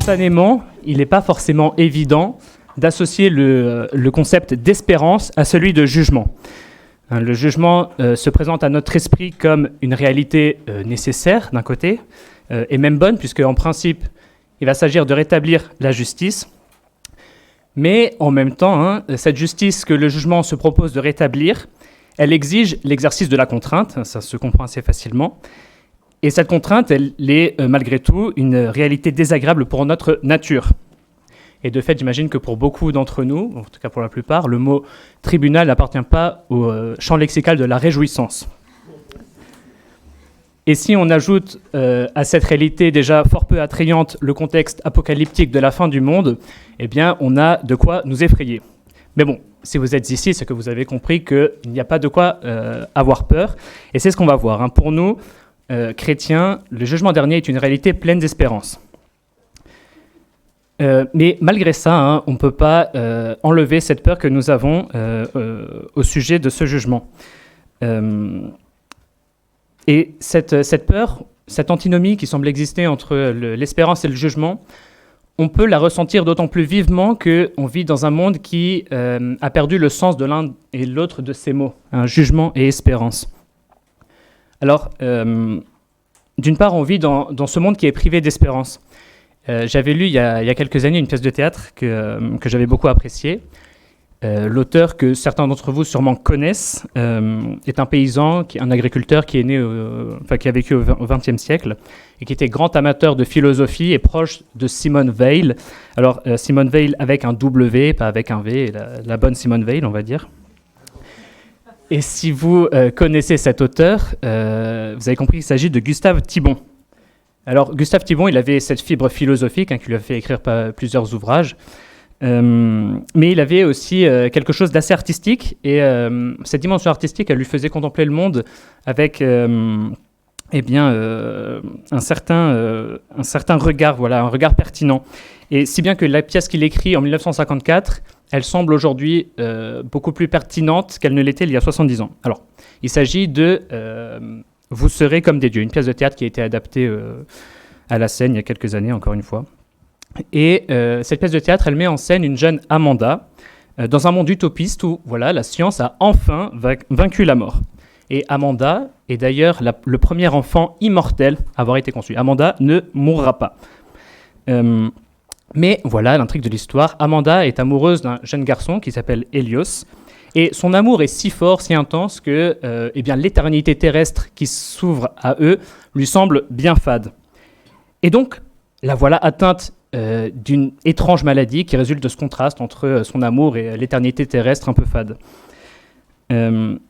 spontanément, il n'est pas forcément évident d'associer le concept d'espérance à celui de jugement. Le jugement se présente à notre esprit comme une réalité nécessaire d'un côté, et même bonne, puisque en principe, il va s'agir de rétablir la justice. Mais en même temps, cette justice que le jugement se propose de rétablir, elle exige l'exercice de la contrainte, ça se comprend assez facilement. Et cette contrainte, elle est malgré tout une réalité désagréable pour notre nature. Et de fait, j'imagine que pour beaucoup d'entre nous, en tout cas pour la plupart, le mot tribunal n'appartient pas au champ lexical de la réjouissance. Et si on ajoute à cette réalité déjà fort peu attrayante le contexte apocalyptique de la fin du monde, eh bien, on a de quoi nous effrayer. Mais bon, si vous êtes ici, c'est que vous avez compris qu'il n'y a pas de quoi avoir peur. Et c'est ce qu'on va voir. Pour nous, chrétiens, le jugement dernier est une réalité pleine d'espérance. Mais malgré ça, on ne peut pas enlever cette peur que nous avons au sujet de ce jugement. Et cette peur, cette antinomie qui semble exister entre l'espérance et le jugement, on peut la ressentir d'autant plus vivement qu'on vit dans un monde qui a perdu le sens de l'un et l'autre de ces mots, jugement et espérance. Alors, d'une part, on vit dans ce monde qui est privé d'espérance. J'avais lu il y a quelques années une pièce de théâtre que j'avais beaucoup appréciée. L'auteur, que certains d'entre vous sûrement connaissent, est un paysan, un agriculteur qui est né, qui a vécu au XXe siècle et qui était grand amateur de philosophie et proche de Simone Weil. Alors, Simone Weil avec un W, pas avec un V, la bonne Simone Weil, on va dire. Et si vous connaissez cet auteur, vous avez compris qu'il s'agit de Gustave Thibon. Alors, Gustave Thibon, il avait cette fibre philosophique qui lui a fait écrire plusieurs ouvrages. Mais il avait aussi quelque chose d'assez artistique, et cette dimension artistique, elle lui faisait contempler le monde avec un certain regard, voilà, un regard pertinent. Et si bien que la pièce qu'il écrit en 1954, elle semble aujourd'hui beaucoup plus pertinente qu'elle ne l'était il y a 70 ans. Alors, il s'agit de Vous serez comme des dieux, une pièce de théâtre qui a été adaptée à la scène il y a quelques années, encore une fois. Et cette pièce de théâtre, elle met en scène une jeune Amanda dans un monde utopiste où la science a enfin vaincu la mort. Et Amanda est d'ailleurs le premier enfant immortel à avoir été conçu. Amanda ne mourra pas. Mais voilà l'intrigue de l'histoire. Amanda est amoureuse d'un jeune garçon qui s'appelle Hélios. Et son amour est si fort, si intense que l'éternité terrestre qui s'ouvre à eux lui semble bien fade. Et donc, la voilà atteinte d'une étrange maladie qui résulte de ce contraste entre son amour et l'éternité terrestre un peu fade.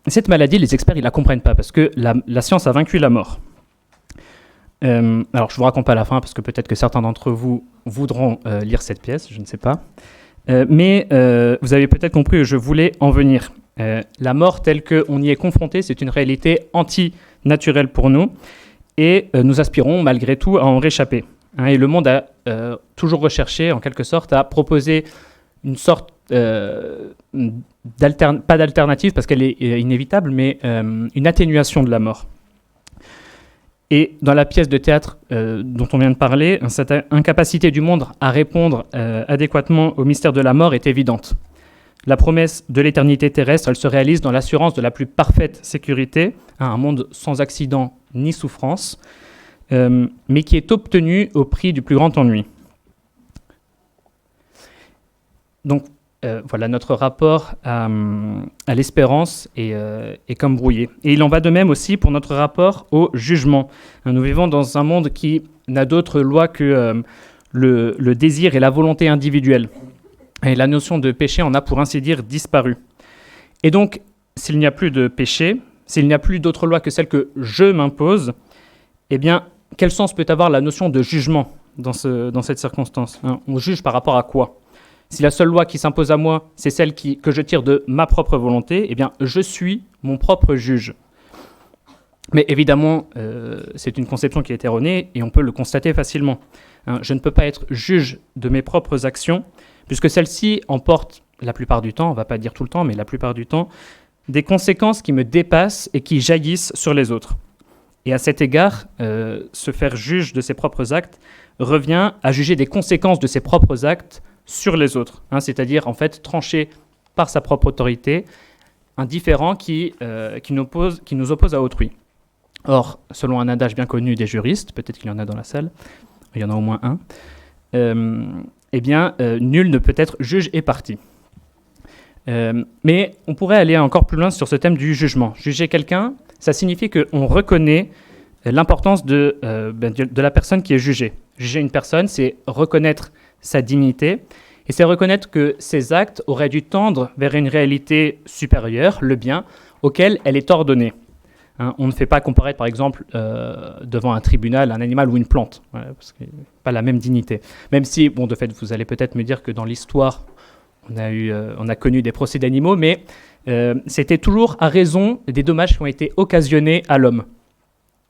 Cette maladie, les experts, ils la comprennent pas parce que la science a vaincu la mort. Alors, je vous raconte pas la fin parce que peut-être que certains d'entre vous voudront lire cette pièce, je ne sais pas. Mais vous avez peut-être compris où je voulais en venir. La mort telle qu'on y est confronté, c'est une réalité anti-naturelle pour nous et nous aspirons malgré tout à en réchapper. Et le monde a toujours recherché, en quelque sorte, à proposer une sorte, pas d'alternative parce qu'elle est inévitable, mais une atténuation de la mort. Et dans la pièce de théâtre dont on vient de parler, cette incapacité du monde à répondre adéquatement au mystère de la mort est évidente. La promesse de l'éternité terrestre, elle se réalise dans l'assurance de la plus parfaite sécurité, un monde sans accident ni souffrance, mais qui est obtenu au prix du plus grand ennui. Donc voilà, notre rapport à l'espérance est comme brouillé. Et il en va de même aussi pour notre rapport au jugement. Nous vivons dans un monde qui n'a d'autre loi que le désir et la volonté individuelle. Et la notion de péché en a pour ainsi dire disparu. Et donc, s'il n'y a plus de péché, s'il n'y a plus d'autre loi que celle que je m'impose, eh bien, quel sens peut avoir la notion de jugement dans cette circonstance ? On juge par rapport à quoi ? Si la seule loi qui s'impose à moi, c'est celle que je tire de ma propre volonté, eh bien, je suis mon propre juge. Mais évidemment, c'est une conception qui est erronée et on peut le constater facilement. Je ne peux pas être juge de mes propres actions, puisque celles-ci emportent la plupart du temps, on ne va pas dire tout le temps, mais la plupart du temps, des conséquences qui me dépassent et qui jaillissent sur les autres. Et à cet égard, se faire juge de ses propres actes revient à juger des conséquences de ses propres actes sur les autres, c'est-à-dire en fait trancher par sa propre autorité un différend qui nous oppose à autrui. Or, selon un adage bien connu des juristes, peut-être qu'il y en a dans la salle, il y en a au moins un, nul ne peut être juge et partie. Mais on pourrait aller encore plus loin sur ce thème du jugement. Juger quelqu'un, ça signifie qu'on reconnaît l'importance de la personne qui est jugée. Juger une personne, c'est reconnaître sa dignité, et c'est reconnaître que ses actes auraient dû tendre vers une réalité supérieure, le bien, auquel elle est ordonnée. On ne fait pas comparaître, par exemple, devant un tribunal, un animal ou une plante, parce qu'il n'y a pas la même dignité. Même si, de fait, vous allez peut-être me dire que dans l'histoire, on a connu des procès d'animaux, mais c'était toujours à raison des dommages qui ont été occasionnés à l'homme.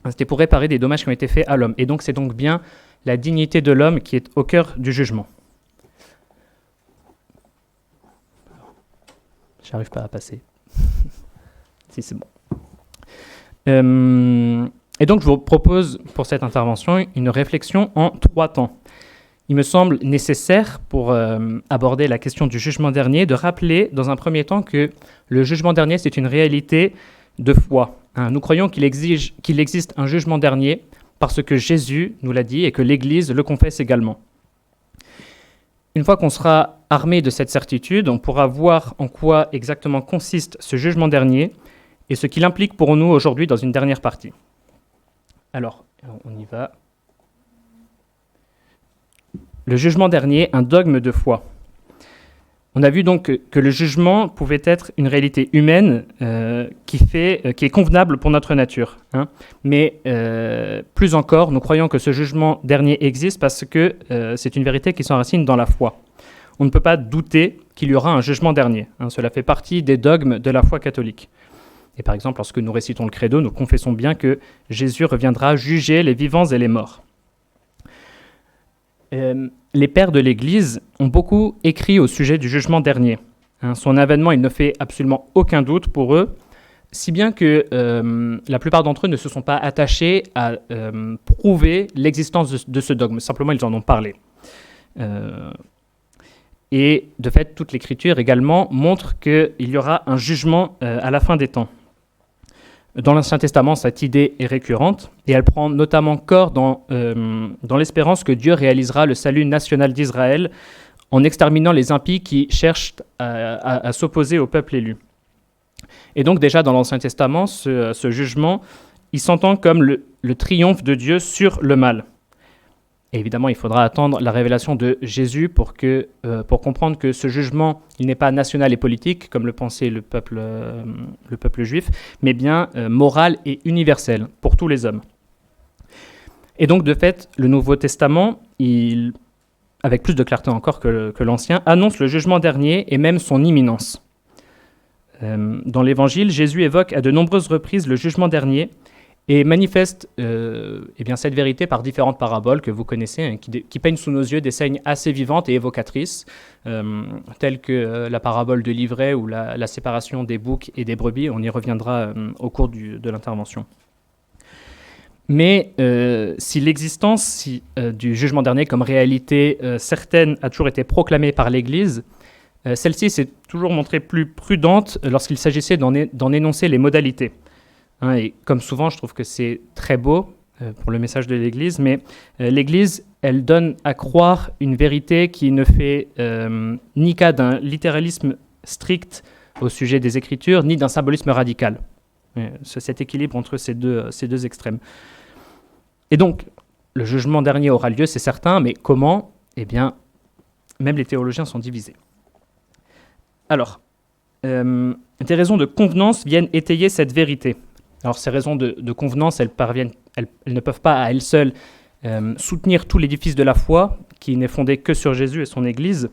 C'était pour réparer des dommages qui ont été faits à l'homme. Et donc, c'est donc bien la dignité de l'homme qui est au cœur du jugement. J'arrive pas à passer. Si, c'est bon. Et donc, je vous propose pour cette intervention une réflexion en 3 temps. Il me semble nécessaire, pour aborder la question du jugement dernier, de rappeler dans un premier temps que le jugement dernier, c'est une réalité de foi. Nous croyons qu'il existe un jugement dernier parce que Jésus nous l'a dit et que l'Église le confesse également. Une fois qu'on sera armé de cette certitude, on pourra voir en quoi exactement consiste ce jugement dernier et ce qu'il implique pour nous aujourd'hui dans une dernière partie. Alors, on y va. Le jugement dernier, un dogme de foi. On a vu donc que le jugement pouvait être une réalité humaine qui est convenable pour notre nature. Mais plus encore, nous croyons que ce jugement dernier existe parce que c'est une vérité qui s'enracine dans la foi. On ne peut pas douter qu'il y aura un jugement dernier. Cela fait partie des dogmes de la foi catholique. Et par exemple, lorsque nous récitons le credo, nous confessons bien que Jésus reviendra juger les vivants et les morts. Les pères de l'Église ont beaucoup écrit au sujet du jugement dernier. Son avènement, il ne fait absolument aucun doute pour eux, si bien que la plupart d'entre eux ne se sont pas attachés à prouver l'existence de ce dogme. Simplement, ils en ont parlé. Et de fait, toute l'Écriture également montre qu'il y aura un jugement à la fin des temps. Dans l'Ancien Testament, cette idée est récurrente et elle prend notamment corps dans l'espérance que Dieu réalisera le salut national d'Israël en exterminant les impies qui cherchent à s'opposer au peuple élu. Et donc déjà dans l'Ancien Testament, ce jugement, il s'entend comme le triomphe de Dieu sur le mal. Et évidemment, il faudra attendre la révélation de Jésus pour comprendre que ce jugement, il n'est pas national et politique, comme le pensait le peuple juif, mais bien moral et universel pour tous les hommes. Et donc, de fait, le Nouveau Testament, avec plus de clarté encore que l'Ancien, annonce le jugement dernier et même son imminence. Dans l'Évangile, Jésus évoque à de nombreuses reprises le jugement dernier et manifeste cette vérité par différentes paraboles que vous connaissez, qui peignent sous nos yeux des scènes assez vivantes et évocatrices, telles que la parabole de l'ivraie ou la séparation des boucs et des brebis. On y reviendra au cours de l'intervention. Mais si l'existence du jugement dernier comme réalité certaine a toujours été proclamée par l'Église, celle-ci s'est toujours montrée plus prudente lorsqu'il s'agissait d'en énoncer les modalités. Et comme souvent, je trouve que c'est très beau pour le message de l'Église, mais l'Église, elle donne à croire une vérité qui ne fait ni cas d'un littéralisme strict au sujet des Écritures, ni d'un symbolisme radical. Cet équilibre entre ces deux extrêmes. Et donc, le jugement dernier aura lieu, c'est certain, mais comment ? Eh bien, même les théologiens sont divisés. Alors, des raisons de convenance viennent étayer cette vérité. Alors ces raisons de convenance, elles ne peuvent pas à elles seules soutenir tout l'édifice de la foi, qui n'est fondé que sur Jésus et son Église,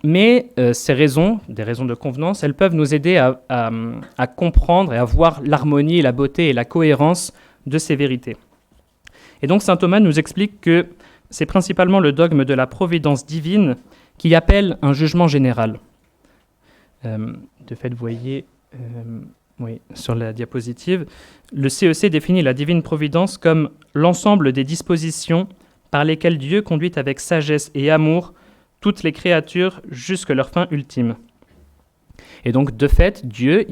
mais ces raisons, des raisons de convenance, elles peuvent nous aider à comprendre et à voir l'harmonie, la beauté et la cohérence de ces vérités. Et donc saint Thomas nous explique que c'est principalement le dogme de la providence divine qui appelle un jugement général. De fait, vous voyez... Oui, sur la diapositive, le CEC définit la divine providence comme l'ensemble des dispositions par lesquels Dieu conduit avec sagesse et amour toutes les créatures jusqu'à leur fin ultime. Et donc, de fait, Dieu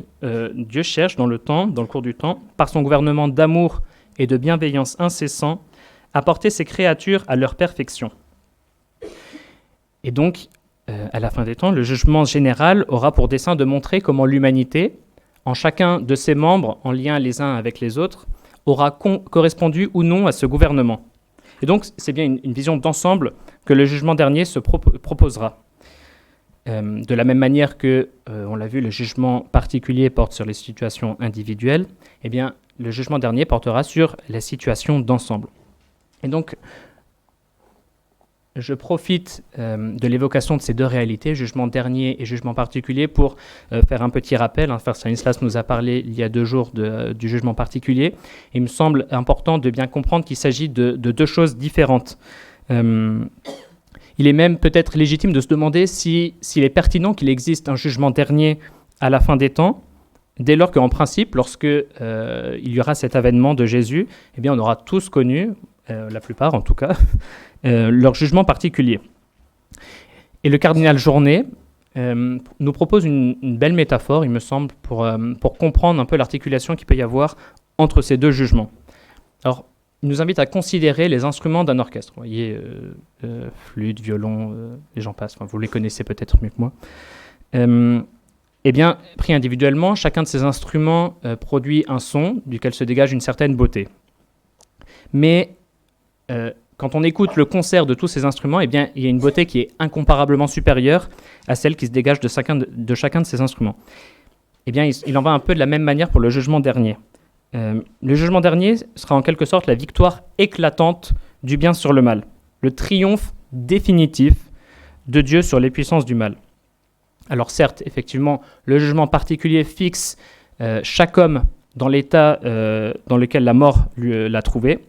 cherche dans le cours du temps, par son gouvernement d'amour et de bienveillance incessant, à porter ses créatures à leur perfection. Et donc, à la fin des temps, le jugement général aura pour dessein de montrer comment l'humanité, en chacun de ses membres, en lien les uns avec les autres, aura correspondu ou non à ce gouvernement. Et donc, c'est bien une vision d'ensemble que le jugement dernier se proposera. De la même manière que, on l'a vu, le jugement particulier porte sur les situations individuelles, eh bien, le jugement dernier portera sur la situation d'ensemble. Et donc, je profite de l'évocation de ces deux réalités, jugement dernier et jugement particulier, pour faire un petit rappel. Frère Stanislas nous a parlé il y a 2 jours du jugement particulier. Il me semble important de bien comprendre qu'il s'agit de 2 choses différentes. Il est même peut-être légitime de se demander s'il est pertinent qu'il existe un jugement dernier à la fin des temps, dès lors qu'en principe, lorsque il y aura cet avènement de Jésus, eh bien, on aura tous connu, la plupart en tout cas, leur jugement particulier. Et le cardinal Journet nous propose une belle métaphore, il me semble, pour comprendre un peu l'articulation qu'il peut y avoir entre ces 2 jugements. Alors, il nous invite à considérer les instruments d'un orchestre. Vous voyez, flûte, violon, et j'en passe. Enfin, vous les connaissez peut-être mieux que moi. Eh bien, pris individuellement, chacun de ces instruments produit un son duquel se dégage une certaine beauté. Mais quand on écoute le concert de tous ces instruments, eh bien, il y a une beauté qui est incomparablement supérieure à celle qui se dégage de chacun de ces instruments. Eh bien, il en va un peu de la même manière pour le jugement dernier. Le jugement dernier sera en quelque sorte la victoire éclatante du bien sur le mal, le triomphe définitif de Dieu sur les puissances du mal. Alors certes, effectivement, le jugement particulier fixe chaque homme dans l'état dans lequel la mort l'a trouvé,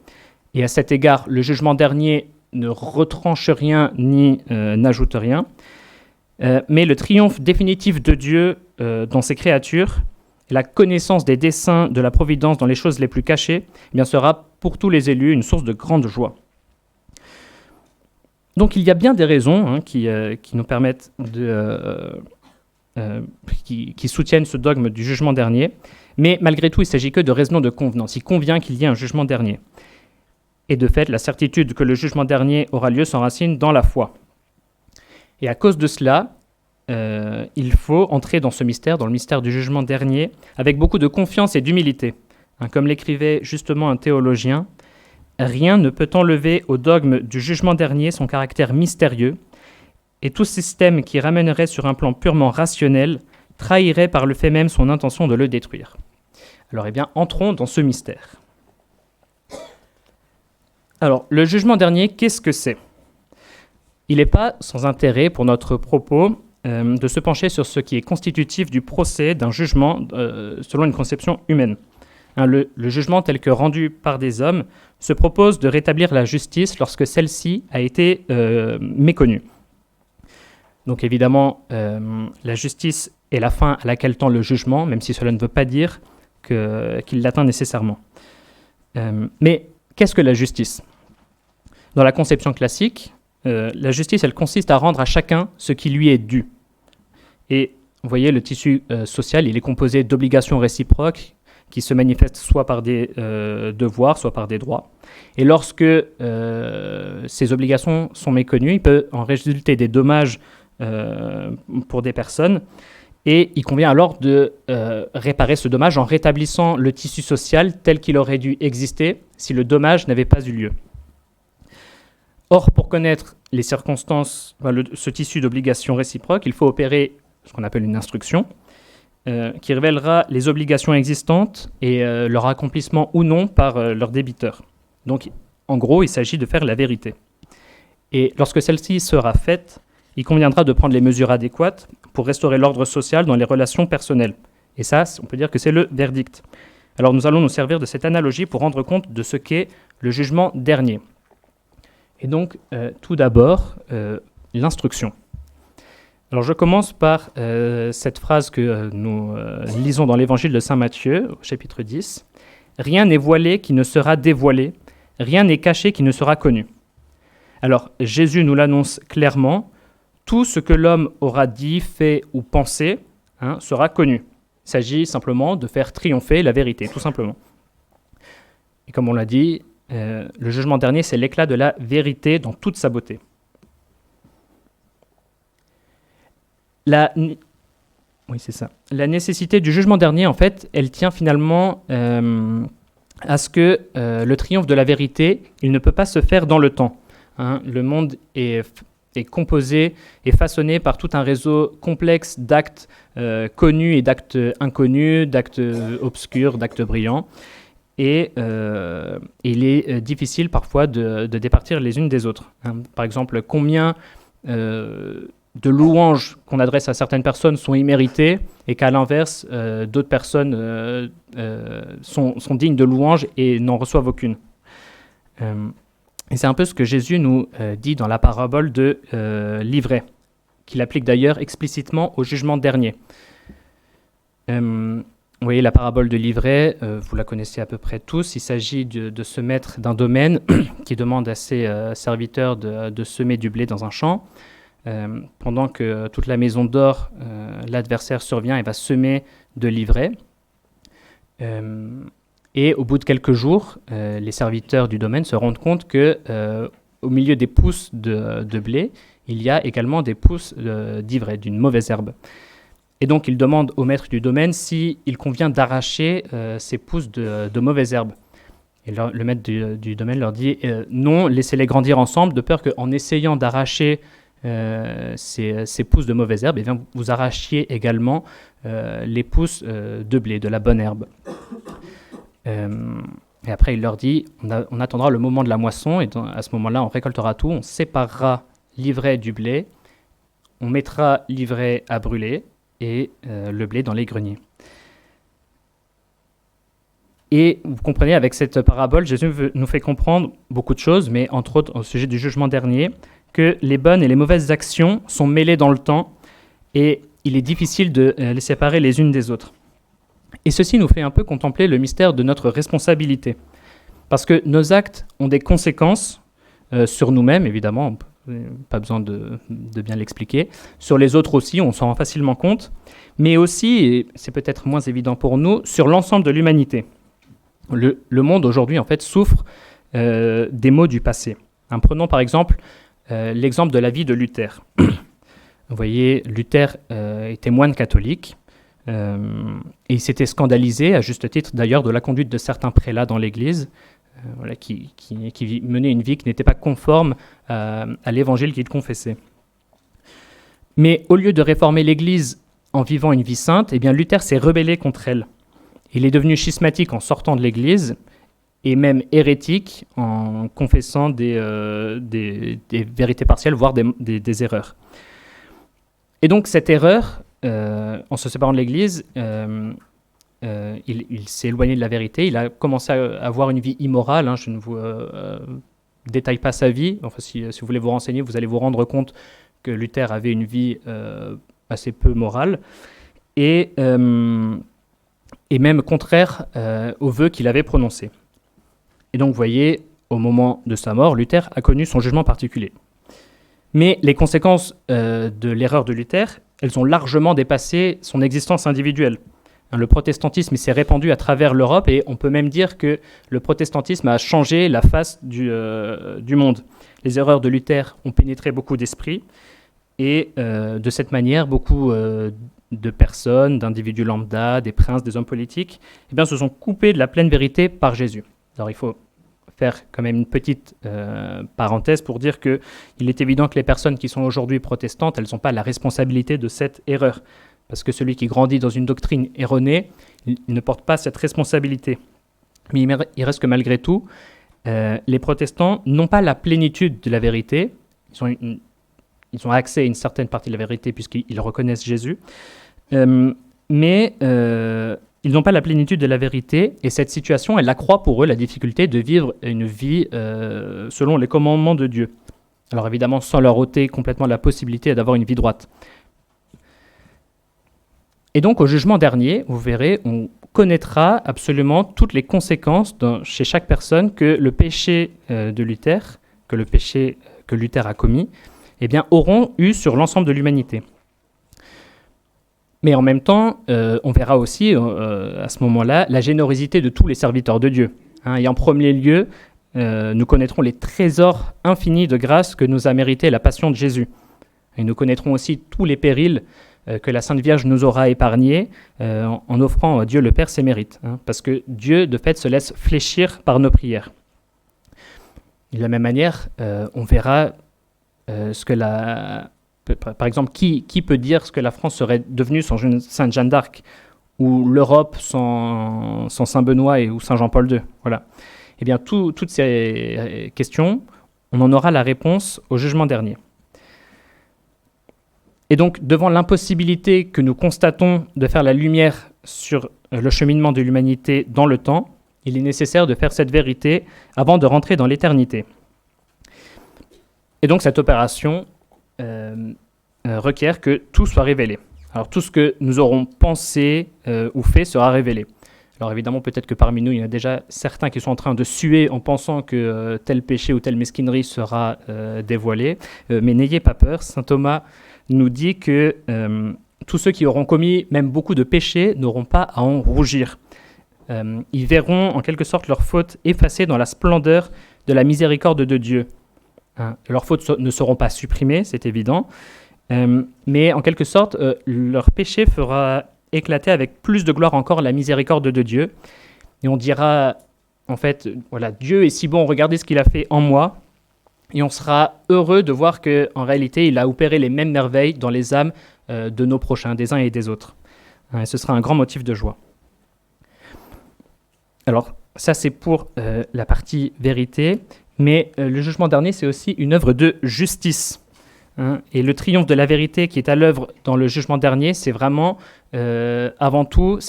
et à cet égard, le jugement dernier ne retranche rien ni n'ajoute rien, mais le triomphe définitif de Dieu dans ses créatures, la connaissance des desseins de la providence dans les choses les plus cachées, eh bien, sera pour tous les élus une source de grande joie. Donc il y a bien des raisons qui nous permettent qui soutiennent ce dogme du jugement dernier, mais malgré tout, il ne s'agit que de raisons de convenance. Il convient qu'il y ait un jugement dernier. Et de fait, la certitude que le jugement dernier aura lieu s'enracine dans la foi. Et à cause de cela, il faut entrer dans ce mystère, dans le mystère du jugement dernier, avec beaucoup de confiance et d'humilité. Comme l'écrivait justement un théologien, « Rien ne peut enlever au dogme du jugement dernier son caractère mystérieux, et tout système qui ramènerait sur un plan purement rationnel trahirait par le fait même son intention de le détruire. » Alors, eh bien, entrons dans ce mystère. Alors, le jugement dernier, qu'est-ce que c'est ? Il n'est pas sans intérêt pour notre propos de se pencher sur ce qui est constitutif du procès d'un jugement selon une conception humaine. Le jugement tel que rendu par des hommes se propose de rétablir la justice lorsque celle-ci a été méconnue. Donc évidemment, la justice est la fin à laquelle tend le jugement, même si cela ne veut pas dire qu'il l'atteint nécessairement. Mais qu'est-ce que la justice ? Dans la conception classique, la justice, elle consiste à rendre à chacun ce qui lui est dû. Et vous voyez, le tissu social, il est composé d'obligations réciproques qui se manifestent soit par des devoirs, soit par des droits. Et lorsque ces obligations sont méconnues, il peut en résulter des dommages pour des personnes. Et il convient alors de réparer ce dommage en rétablissant le tissu social tel qu'il aurait dû exister si le dommage n'avait pas eu lieu. Or, pour connaître les circonstances, ce tissu d'obligations réciproques, il faut opérer ce qu'on appelle une instruction, qui révélera les obligations existantes et leur accomplissement ou non par leur débiteur. Donc, en gros, il s'agit de faire la vérité. Et lorsque celle-ci sera faite, il conviendra de prendre les mesures adéquates pour restaurer l'ordre social dans les relations personnelles. Et ça, on peut dire que c'est le verdict. Alors, nous allons nous servir de cette analogie pour rendre compte de ce qu'est le jugement dernier. Et donc, tout d'abord, l'instruction. Alors, je commence par cette phrase que nous lisons dans l'évangile de Saint Matthieu, au chapitre 10. « Rien n'est voilé qui ne sera dévoilé, rien n'est caché qui ne sera connu. » Alors, Jésus nous l'annonce clairement, tout ce que l'homme aura dit, fait ou pensé sera connu. Il s'agit simplement de faire triompher la vérité, tout simplement. Et comme on l'a dit, le jugement dernier, c'est l'éclat de la vérité dans toute sa beauté. Oui, c'est ça. La nécessité du jugement dernier, en fait, elle tient finalement à ce que le triomphe de la vérité, il ne peut pas se faire dans le temps. Le monde est composé et façonné par tout un réseau complexe d'actes connus et d'actes inconnus, d'actes obscurs, d'actes brillants. Et il est difficile parfois de départir les unes des autres. Par exemple, combien de louanges qu'on adresse à certaines personnes sont imméritées et qu'à l'inverse, d'autres personnes sont dignes de louanges et n'en reçoivent aucune. Et c'est un peu ce que Jésus nous dit dans la parabole de l'ivraie, qu'il applique d'ailleurs explicitement au jugement dernier. Vous voyez la parabole de l'ivraie, vous la connaissez à peu près tous. Il s'agit de ce maître d'un domaine qui demande à ses serviteurs de semer du blé dans un champ. Pendant que toute la maison dort, l'adversaire survient et va semer de l'ivraie. Et au bout de quelques jours, les serviteurs du domaine se rendent compte qu'au milieu des pousses de blé, il y a également des pousses d'ivraie, d'une mauvaise herbe. Et donc, ils demandent au maître du domaine s'il convient d'arracher ces pousses de mauvaise herbe. Et le maître du domaine leur dit non, laissez-les grandir ensemble, de peur qu'en essayant d'arracher ces pousses de mauvaise herbe, vous arrachiez également les pousses de blé, de la bonne herbe. Et après, il leur dit on attendra le moment de la moisson, et à ce moment-là, on récoltera tout, on séparera l'ivraie du blé, on mettra l'ivraie à brûler, et le blé dans les greniers. Et vous comprenez, avec cette parabole, Jésus nous fait comprendre beaucoup de choses, mais entre autres au sujet du jugement dernier, que les bonnes et les mauvaises actions sont mêlées dans le temps, et il est difficile de les séparer les unes des autres. Et ceci nous fait un peu contempler le mystère de notre responsabilité. Parce que nos actes ont des conséquences sur nous-mêmes, évidemment, pas besoin de bien l'expliquer. Sur les autres aussi, on s'en rend facilement compte. Mais aussi, et c'est peut-être moins évident pour nous, sur l'ensemble de l'humanité. Le monde aujourd'hui, en fait, souffre des maux du passé. Prenons par exemple l'exemple de la vie de Luther. Vous voyez, Luther était moine catholique. Et il s'était scandalisé, à juste titre d'ailleurs, de la conduite de certains prélats dans l'Église, qui menaient une vie qui n'était pas conforme à l'évangile qu'il confessait. Mais au lieu de réformer l'Église en vivant une vie sainte, eh bien Luther s'est rebellé contre elle. Il est devenu schismatique en sortant de l'Église, et même hérétique en confessant des vérités partielles, voire des erreurs. Et donc cette erreur, en se séparant de l'Église, il s'est éloigné de la vérité, il a commencé à avoir une vie immorale. Je ne vous détaille pas sa vie. Enfin, si vous voulez vous renseigner, vous allez vous rendre compte que Luther avait une vie assez peu morale et même contraire aux vœux qu'il avait prononcés. Et donc, vous voyez, au moment de sa mort, Luther a connu son jugement particulier. Mais les conséquences de l'erreur de Luther, elles ont largement dépassé son existence individuelle. Le protestantisme s'est répandu à travers l'Europe et on peut même dire que le protestantisme a changé la face du monde. Les erreurs de Luther ont pénétré beaucoup d'esprits et de cette manière, beaucoup de personnes, d'individus lambda, des princes, des hommes politiques, se sont coupés de la pleine vérité par Jésus. Alors il faut faire quand même une petite parenthèse pour dire qu'il est évident que les personnes qui sont aujourd'hui protestantes, elles n'ont pas la responsabilité de cette erreur. Parce que celui qui grandit dans une doctrine erronée, il ne porte pas cette responsabilité. Mais il reste que malgré tout, les protestants n'ont pas la plénitude de la vérité. Ils ont accès à une certaine partie de la vérité puisqu'ils reconnaissent Jésus. Mais ils n'ont pas la plénitude de la vérité. Et cette situation, elle accroît pour eux la difficulté de vivre une vie selon les commandements de Dieu. Alors évidemment, sans leur ôter complètement la possibilité d'avoir une vie droite. Et donc, au jugement dernier, vous verrez, on connaîtra absolument toutes les conséquences chez chaque personne que le péché de Luther, que le péché que Luther a commis, eh bien, auront eu sur l'ensemble de l'humanité. Mais en même temps, on verra aussi à ce moment-là la générosité de tous les serviteurs de Dieu. Et en premier lieu, nous connaîtrons les trésors infinis de grâce que nous a mérité la passion de Jésus. Et nous connaîtrons aussi tous les périls que la Sainte Vierge nous aura épargnés en offrant à Dieu le Père ses mérites. Parce que Dieu, de fait, se laisse fléchir par nos prières. De la même manière, on verra ce que par exemple, qui peut dire ce que la France serait devenue sans Sainte Jeanne d'Arc, ou l'Europe sans Saint Benoît ou Saint Jean-Paul II. Voilà. Eh bien, toutes ces questions, on en aura la réponse au jugement dernier. Et donc, devant l'impossibilité que nous constatons de faire la lumière sur le cheminement de l'humanité dans le temps, il est nécessaire de faire cette vérité avant de rentrer dans l'éternité. Et donc, cette opération requiert que tout soit révélé. Alors, tout ce que nous aurons pensé ou fait sera révélé. Alors, évidemment, peut-être que parmi nous, il y en a déjà certains qui sont en train de suer en pensant que tel péché ou telle mesquinerie sera dévoilé. Mais n'ayez pas peur, saint Thomas nous dit que tous ceux qui auront commis même beaucoup de péchés n'auront pas à en rougir. Ils verront en quelque sorte leurs fautes effacées dans la splendeur de la miséricorde de Dieu. Leurs fautes ne seront pas supprimées, c'est évident, mais en quelque sorte, leur péché fera éclater avec plus de gloire encore la miséricorde de Dieu. Et on dira, en fait, voilà, Dieu est si bon, regardez ce qu'il a fait en moi. Et on sera heureux de voir qu'en réalité, il a opéré les mêmes merveilles dans les âmes de nos prochains, des uns et des autres. Et ce sera un grand motif de joie. Alors, ça c'est pour la partie vérité. Mais le jugement dernier, c'est aussi une œuvre de justice. Et le triomphe de la vérité qui est à l'œuvre dans le jugement dernier, c'est vraiment, avant tout,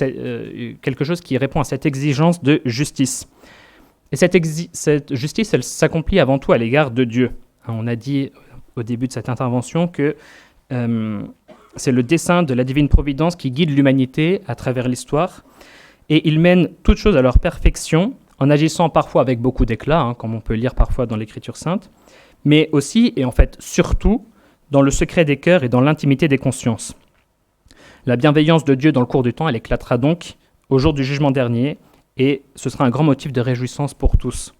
quelque chose qui répond à cette exigence de justice. Et cette justice, elle s'accomplit avant tout à l'égard de Dieu. On a dit au début de cette intervention que c'est le dessein de la divine providence qui guide l'humanité à travers l'histoire. Et il mène toutes choses à leur perfection, en agissant parfois avec beaucoup d'éclat, comme on peut lire parfois dans l'Écriture sainte, mais aussi, et en fait surtout, dans le secret des cœurs et dans l'intimité des consciences. La bienveillance de Dieu dans le cours du temps, elle éclatera donc au jour du jugement dernier, et ce sera un grand motif de réjouissance pour tous.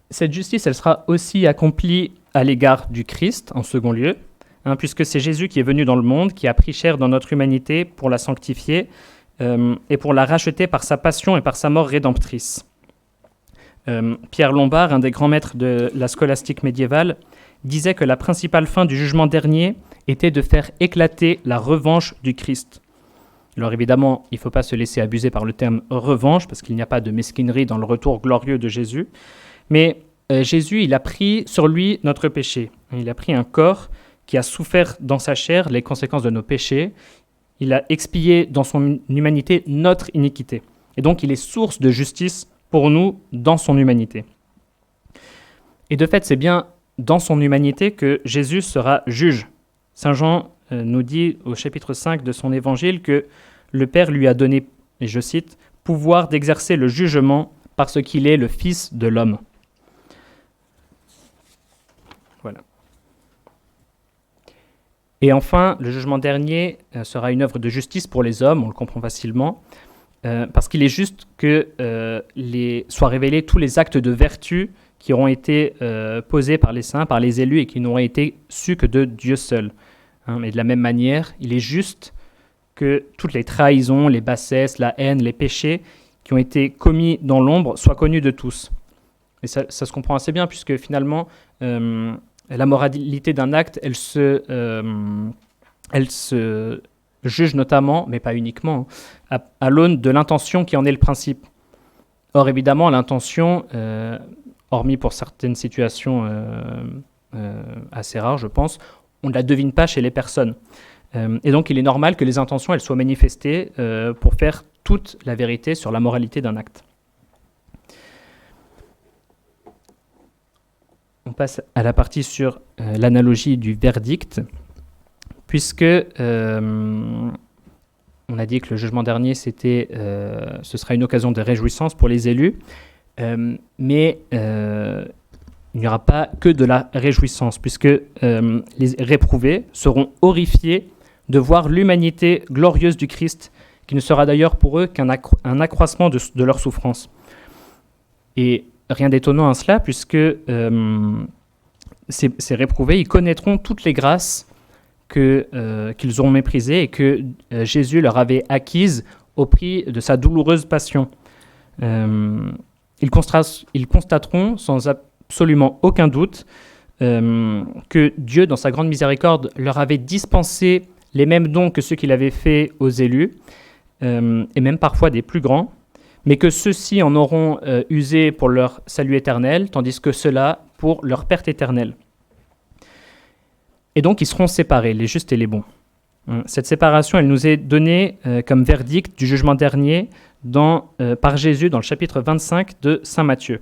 Cette justice, elle sera aussi accomplie à l'égard du Christ, en second lieu, puisque c'est Jésus qui est venu dans le monde, qui a pris chair dans notre humanité pour la sanctifier, et pour la racheter par sa passion et par sa mort rédemptrice. Pierre Lombard, un des grands maîtres de la scolastique médiévale, disait que la principale fin du jugement dernier était de faire éclater la revanche du Christ. Alors évidemment, il ne faut pas se laisser abuser par le terme revanche, parce qu'il n'y a pas de mesquinerie dans le retour glorieux de Jésus, mais Jésus, il a pris sur lui notre péché. Il a pris un corps qui a souffert dans sa chair les conséquences de nos péchés. Il a expié dans son humanité notre iniquité. Et donc, il est source de justice pour nous dans son humanité. Et de fait, c'est bien dans son humanité que Jésus sera juge. Saint Jean nous dit au chapitre 5 de son évangile que le Père lui a donné, et je cite, « pouvoir d'exercer le jugement parce qu'il est le Fils de l'homme ». Voilà. Et enfin, le jugement dernier sera une œuvre de justice pour les hommes, on le comprend facilement, parce qu'il est juste que soient révélés tous les actes de vertu qui auront été posés par les saints, par les élus, et qui n'auront été sus que de Dieu seul. Mais de la même manière, il est juste que toutes les trahisons, les bassesses, la haine, les péchés qui ont été commis dans l'ombre soient connus de tous. Et ça se comprend assez bien, puisque finalement, la moralité d'un acte, elle se juge notamment, mais pas uniquement, à l'aune de l'intention qui en est le principe. Or, évidemment, l'intention, hormis pour certaines situations assez rares, je pense, on ne la devine pas chez les personnes. Et donc, il est normal que les intentions, elles soient manifestées pour faire toute la vérité sur la moralité d'un acte. On passe à la partie sur l'analogie du verdict, puisque on a dit que le jugement dernier, ce sera une occasion de réjouissance pour les élus, mais il n'y aura pas que de la réjouissance, puisque les réprouvés seront horrifiés de voir l'humanité glorieuse du Christ, qui ne sera d'ailleurs pour eux qu'un accroissement de leur souffrance. Et rien d'étonnant à cela, puisque ces réprouvés, ils connaîtront toutes les grâces qu'ils auront méprisées et que Jésus leur avait acquises au prix de sa douloureuse passion. Ils constateront sans absolument aucun doute que Dieu, dans sa grande miséricorde, leur avait dispensé les mêmes dons que ceux qu'il avait faits aux élus, et même parfois des plus grands, mais que ceux-ci en auront usé pour leur salut éternel, tandis que ceux-là pour leur perte éternelle. Et donc ils seront séparés, les justes et les bons. Cette séparation, elle nous est donnée comme verdict du jugement dernier par Jésus dans le chapitre 25 de Saint Matthieu.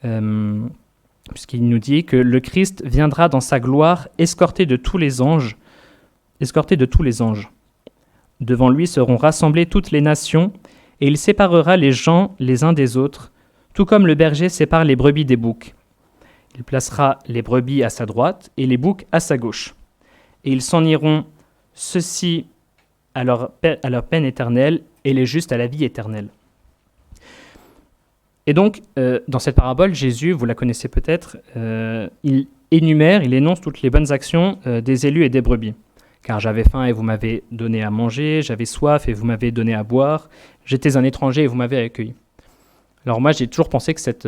Puisqu'il nous dit que le Christ viendra dans sa gloire escorté de tous les anges. Devant lui seront rassemblées toutes les nations, et il séparera les gens les uns des autres, tout comme le berger sépare les brebis des boucs. Il placera les brebis à sa droite et les boucs à sa gauche. Et ils s'en iront, ceux-ci à leur peine éternelle, et les justes à la vie éternelle. Et donc, dans cette parabole, Jésus, vous la connaissez peut-être, il énonce toutes les bonnes actions des élus et des brebis. Car j'avais faim et vous m'avez donné à manger, j'avais soif et vous m'avez donné à boire, j'étais un étranger et vous m'avez accueilli. Alors moi, j'ai toujours pensé que cette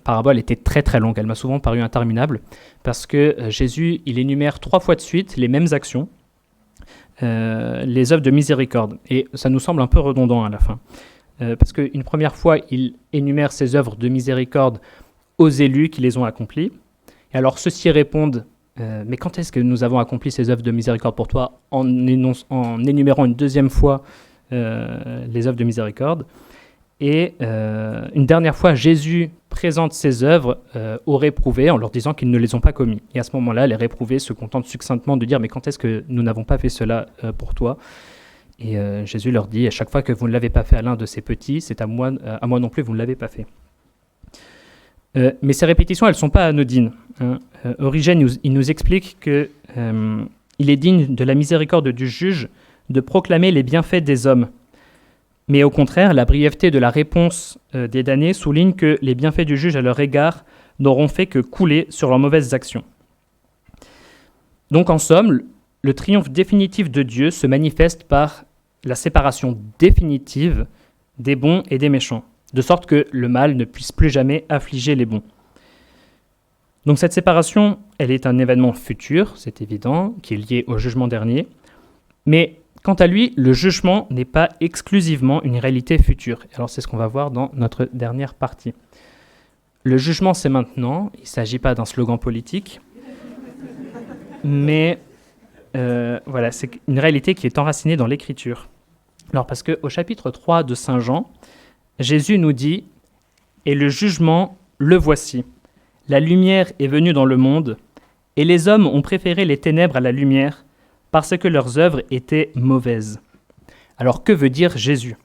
parabole était très très longue, elle m'a souvent paru interminable, parce que Jésus, il énumère 3 fois de suite les mêmes actions, les œuvres de miséricorde. Et ça nous semble un peu redondant à la fin. Parce qu'une première fois, il énumère ces œuvres de miséricorde aux élus qui les ont accomplies. Et alors ceux-ci répondent mais quand est-ce que nous avons accompli ces œuvres de miséricorde pour toi, en énumérant une deuxième fois les œuvres de miséricorde. Et une dernière fois, Jésus présente ces œuvres aux réprouvés en leur disant qu'ils ne les ont pas commis. Et à ce moment-là, les réprouvés se contentent succinctement de dire « Mais quand est-ce que nous n'avons pas fait cela pour toi ?» Et Jésus leur dit « À chaque fois que vous ne l'avez pas fait à l'un de ces petits, c'est à moi non plus, vous ne l'avez pas fait. » Mais ces répétitions, elles ne sont pas anodines. Origène, il nous explique qu'il est digne de la miséricorde du juge de proclamer les bienfaits des hommes. Mais au contraire, la brièveté de la réponse des damnés souligne que les bienfaits du juge à leur égard n'auront fait que couler sur leurs mauvaises actions. Donc en somme, le triomphe définitif de Dieu se manifeste par la séparation définitive des bons et des méchants, de sorte que le mal ne puisse plus jamais affliger les bons. Donc cette séparation, elle est un événement futur, c'est évident, qui est lié au jugement dernier, mais quant à lui, le jugement n'est pas exclusivement une réalité future. Alors c'est ce qu'on va voir dans notre dernière partie. Le jugement, c'est maintenant, il ne s'agit pas d'un slogan politique, mais voilà, c'est une réalité qui est enracinée dans l'Écriture. Alors parce qu'au chapitre 3 de Saint Jean, Jésus nous dit « Et le jugement, le voici. La lumière est venue dans le monde, et les hommes ont préféré les ténèbres à la lumière, parce que leurs œuvres étaient mauvaises. » Alors que veut dire Jésus ?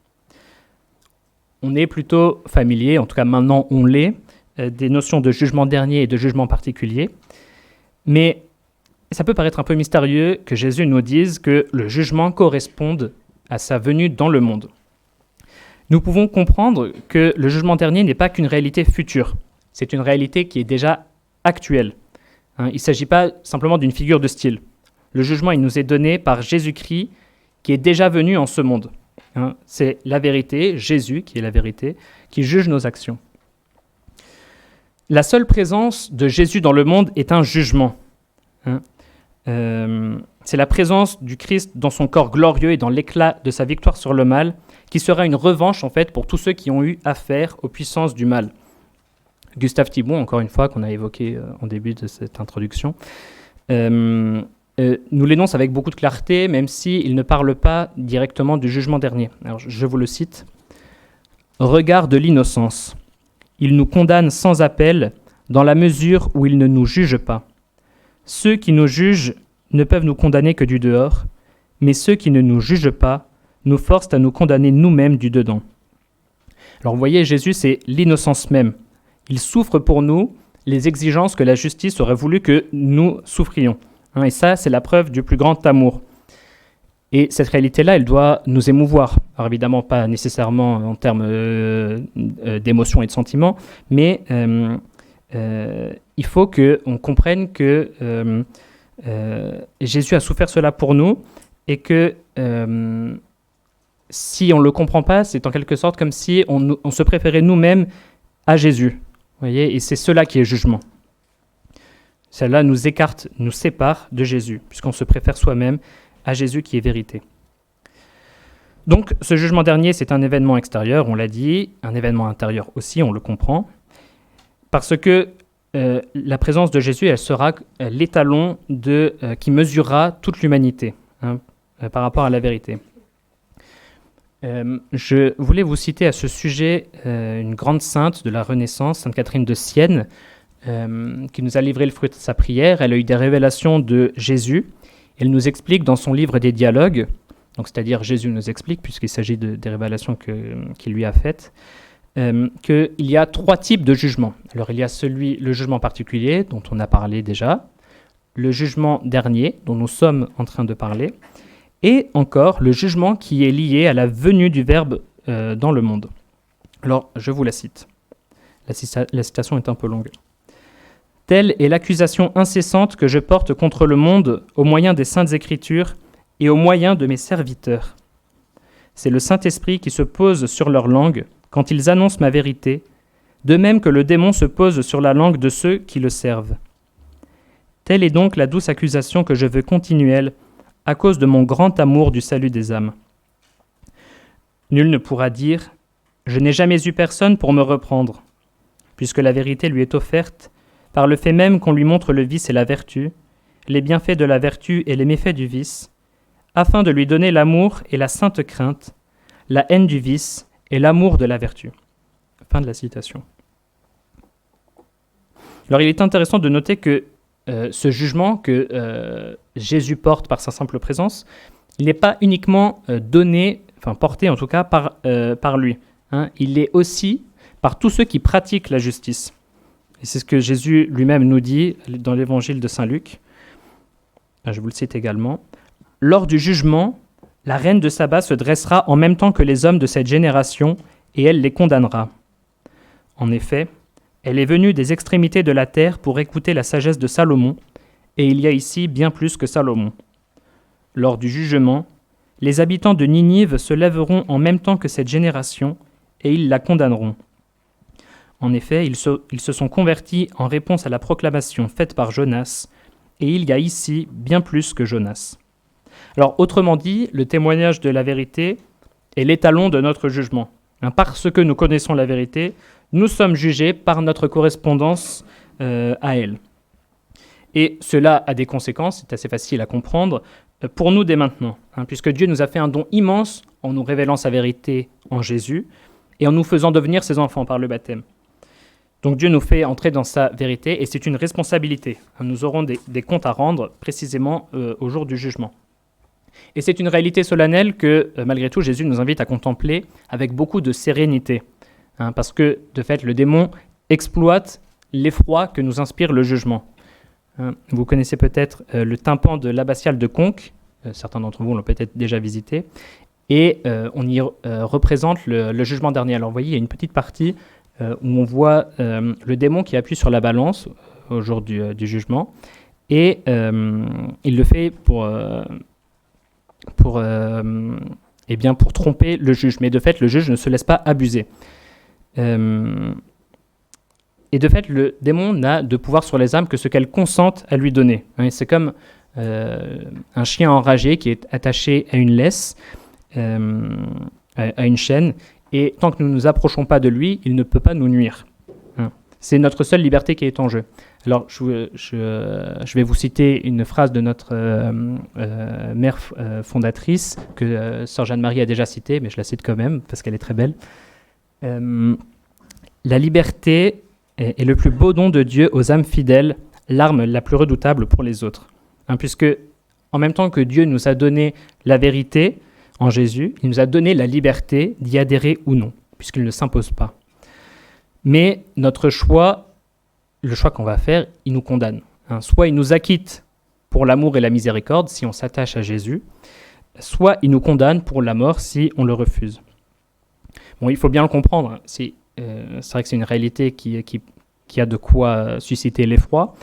On est plutôt familier, en tout cas maintenant on l'est, des notions de jugement dernier et de jugement particulier, mais ça peut paraître un peu mystérieux que Jésus nous dise que le jugement corresponde à sa venue dans le monde. Nous pouvons comprendre que le jugement dernier n'est pas qu'une réalité future, c'est une réalité qui est déjà actuelle. Il ne s'agit pas simplement d'une figure de style. Le jugement, il nous est donné par Jésus-Christ qui est déjà venu en ce monde. C'est la vérité, Jésus qui est la vérité, qui juge nos actions. La seule présence de Jésus dans le monde est un jugement. C'est la présence du Christ dans son corps glorieux et dans l'éclat de sa victoire sur le mal qui sera une revanche en fait pour tous ceux qui ont eu affaire aux puissances du mal. Gustave Thibon, encore une fois, qu'on a évoqué en début de cette introduction, nous l'énonce avec beaucoup de clarté, même s'il ne parle pas directement du jugement dernier. Alors, je vous le cite. « Regard de l'innocence. Il nous condamne sans appel dans la mesure où il ne nous juge pas. Ceux qui nous jugent ne peuvent nous condamner que du dehors, mais ceux qui ne nous jugent pas nous forcent à nous condamner nous-mêmes du dedans. » Alors vous voyez, Jésus, c'est l'innocence même. Il souffre pour nous les exigences que la justice aurait voulu que nous souffrions. Et ça, c'est la preuve du plus grand amour. Et cette réalité-là, elle doit nous émouvoir. Alors évidemment, pas nécessairement en termes d'émotions et de sentiments, mais il faut qu'on comprenne que Jésus a souffert cela pour nous et que si on ne le comprend pas, c'est en quelque sorte comme si on se préférait nous-mêmes à Jésus. Vous voyez, et c'est cela qui est jugement. Cela nous écarte, nous sépare de Jésus, puisqu'on se préfère soi-même à Jésus qui est vérité. Donc, ce jugement dernier, c'est un événement extérieur, on l'a dit, un événement intérieur aussi, on le comprend, parce que la présence de Jésus, elle sera l'étalon qui mesurera toute l'humanité par rapport à la vérité. Je voulais vous citer à ce sujet une grande sainte de la Renaissance, Sainte Catherine de Sienne, qui nous a livré le fruit de sa prière. Elle a eu des révélations de Jésus. Elle nous explique dans son livre des dialogues, donc c'est-à-dire Jésus nous explique, puisqu'il s'agit des révélations qu'il lui a faites, qu'il y a 3 types de jugements. Alors il y a le jugement particulier, dont on a parlé déjà, le jugement dernier, dont nous sommes en train de parler, et encore le jugement qui est lié à la venue du Verbe dans le monde. Alors, je vous la cite. La citation est un peu longue. « Telle est l'accusation incessante que je porte contre le monde au moyen des saintes Écritures et au moyen de mes serviteurs. C'est le Saint-Esprit qui se pose sur leur langue quand ils annoncent ma vérité, de même que le démon se pose sur la langue de ceux qui le servent. Telle est donc la douce accusation que je veux continuelle, à cause de mon grand amour du salut des âmes. Nul ne pourra dire « Je n'ai jamais eu personne pour me reprendre », puisque la vérité lui est offerte par le fait même qu'on lui montre le vice et la vertu, les bienfaits de la vertu et les méfaits du vice, afin de lui donner l'amour et la sainte crainte, la haine du vice et l'amour de la vertu. Fin de la citation. Alors il est intéressant de noter que ce jugement que Jésus porte par sa simple présence, il n'est pas uniquement porté en tout cas par lui. Il est aussi par tous ceux qui pratiquent la justice. Et c'est ce que Jésus lui-même nous dit dans l'évangile de Saint Luc. Je vous le cite également. « Lors du jugement, la reine de Saba se dressera en même temps que les hommes de cette génération, et elle les condamnera. En effet, elle est venue des extrémités de la terre pour écouter la sagesse de Salomon, et il y a ici bien plus que Salomon. Lors du jugement, les habitants de Ninive se lèveront en même temps que cette génération, et ils la condamneront. En effet, ils se sont convertis en réponse à la proclamation faite par Jonas, et il y a ici bien plus que Jonas. » Alors, autrement dit, le témoignage de la vérité est l'étalon de notre jugement. Parce que nous connaissons la vérité, nous sommes jugés par notre correspondance à elle. Et cela a des conséquences, c'est assez facile à comprendre, pour nous dès maintenant, puisque Dieu nous a fait un don immense en nous révélant sa vérité en Jésus et en nous faisant devenir ses enfants par le baptême. Donc Dieu nous fait entrer dans sa vérité et c'est une responsabilité. Nous aurons des comptes à rendre précisément au jour du jugement. Et c'est une réalité solennelle que, malgré tout, Jésus nous invite à contempler avec beaucoup de sérénité. Parce que, de fait, le démon exploite l'effroi que nous inspire le jugement. Vous connaissez peut-être le tympan de l'abbatiale de Conques, certains d'entre vous l'ont peut-être déjà visité, et on y représente le jugement dernier. Alors vous voyez, il y a une petite partie où on voit le démon qui appuie sur la balance au jour du jugement, et il le fait pour tromper le juge. Mais de fait, le juge ne se laisse pas abuser. Et de fait, le démon n'a de pouvoir sur les âmes que ce qu'elle consente à lui donner. C'est comme un chien enragé qui est attaché à une laisse, à une chaîne, et tant que nous ne nous approchons pas de lui, il ne peut pas nous nuire. C'est notre seule liberté qui est en jeu. Alors, je vais vous citer une phrase de notre mère fondatrice, que Sœur Jeanne-Marie a déjà citée, mais je la cite quand même, parce qu'elle est très belle. La liberté est le plus beau don de Dieu aux âmes fidèles, l'arme la plus redoutable pour les autres. Puisque, en même temps que Dieu nous a donné la vérité en Jésus, il nous a donné la liberté d'y adhérer ou non, puisqu'il ne s'impose pas. Mais notre choix le choix qu'on va faire, il nous condamne. Soit il nous acquitte pour l'amour et la miséricorde si on s'attache à Jésus, soit il nous condamne pour la mort si on le refuse. Bon, il faut bien le comprendre, c'est vrai que c'est une réalité qui a de quoi susciter l'effroi,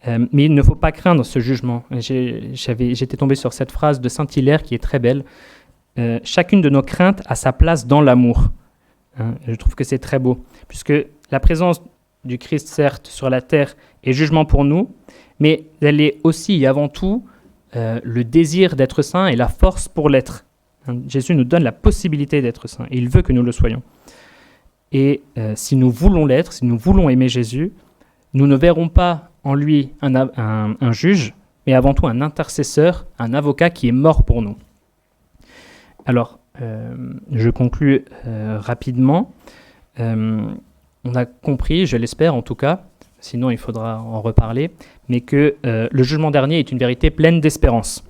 mais il ne faut pas craindre ce jugement. J'étais tombé sur cette phrase de Saint Hilaire qui est très belle. Chacune de nos craintes a sa place dans l'amour. Je trouve que c'est très beau, puisque la présence du Christ, certes, sur la terre est jugement pour nous, mais elle est aussi et avant tout le désir d'être saint et la force pour l'être. Jésus nous donne la possibilité d'être saint et il veut que nous le soyons. Et si nous voulons l'être, si nous voulons aimer Jésus, nous ne verrons pas en lui un juge, mais avant tout un intercesseur, un avocat qui est mort pour nous. Alors, je conclus rapidement. On a compris, je l'espère en tout cas, sinon il faudra en reparler, mais que le jugement dernier est une vérité pleine d'espérance.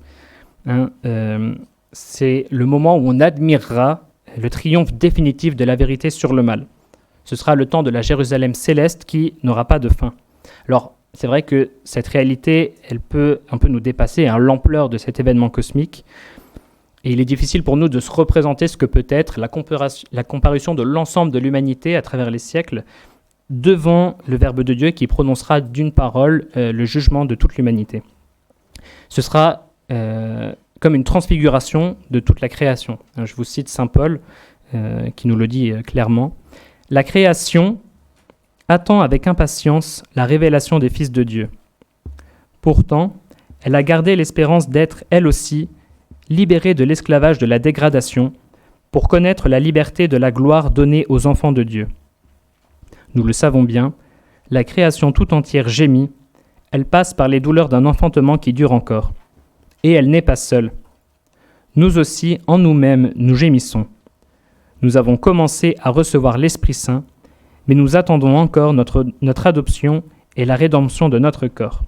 C'est le moment où on admirera le triomphe définitif de la vérité sur le mal. Ce sera le temps de la Jérusalem céleste qui n'aura pas de fin. Alors, c'est vrai que cette réalité, elle peut un peu nous dépasser, l'ampleur de cet événement cosmique. Et il est difficile pour nous de se représenter ce que peut être la comparution de l'ensemble de l'humanité à travers les siècles devant le Verbe de Dieu qui prononcera d'une parole le jugement de toute l'humanité. Ce sera comme une transfiguration de toute la création. Je vous cite saint Paul qui nous le dit clairement. « La création attend avec impatience la révélation des fils de Dieu. Pourtant, elle a gardé l'espérance d'être, elle aussi, libérée de l'esclavage de la dégradation, pour connaître la liberté de la gloire donnée aux enfants de Dieu. Nous le savons bien, la création tout entière gémit, elle passe par les douleurs d'un enfantement qui dure encore. Et elle n'est pas seule. Nous aussi, en nous-mêmes, nous gémissons. Nous avons commencé à recevoir l'Esprit Saint, mais nous attendons encore notre adoption et la rédemption de notre corps. »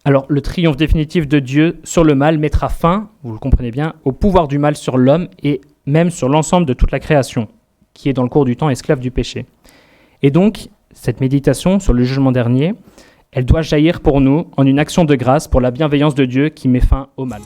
Alors, le triomphe définitif de Dieu sur le mal mettra fin, vous le comprenez bien, au pouvoir du mal sur l'homme et même sur l'ensemble de toute la création, qui est dans le cours du temps esclave du péché. Et donc, cette méditation sur le jugement dernier, elle doit jaillir pour nous en une action de grâce pour la bienveillance de Dieu qui met fin au mal.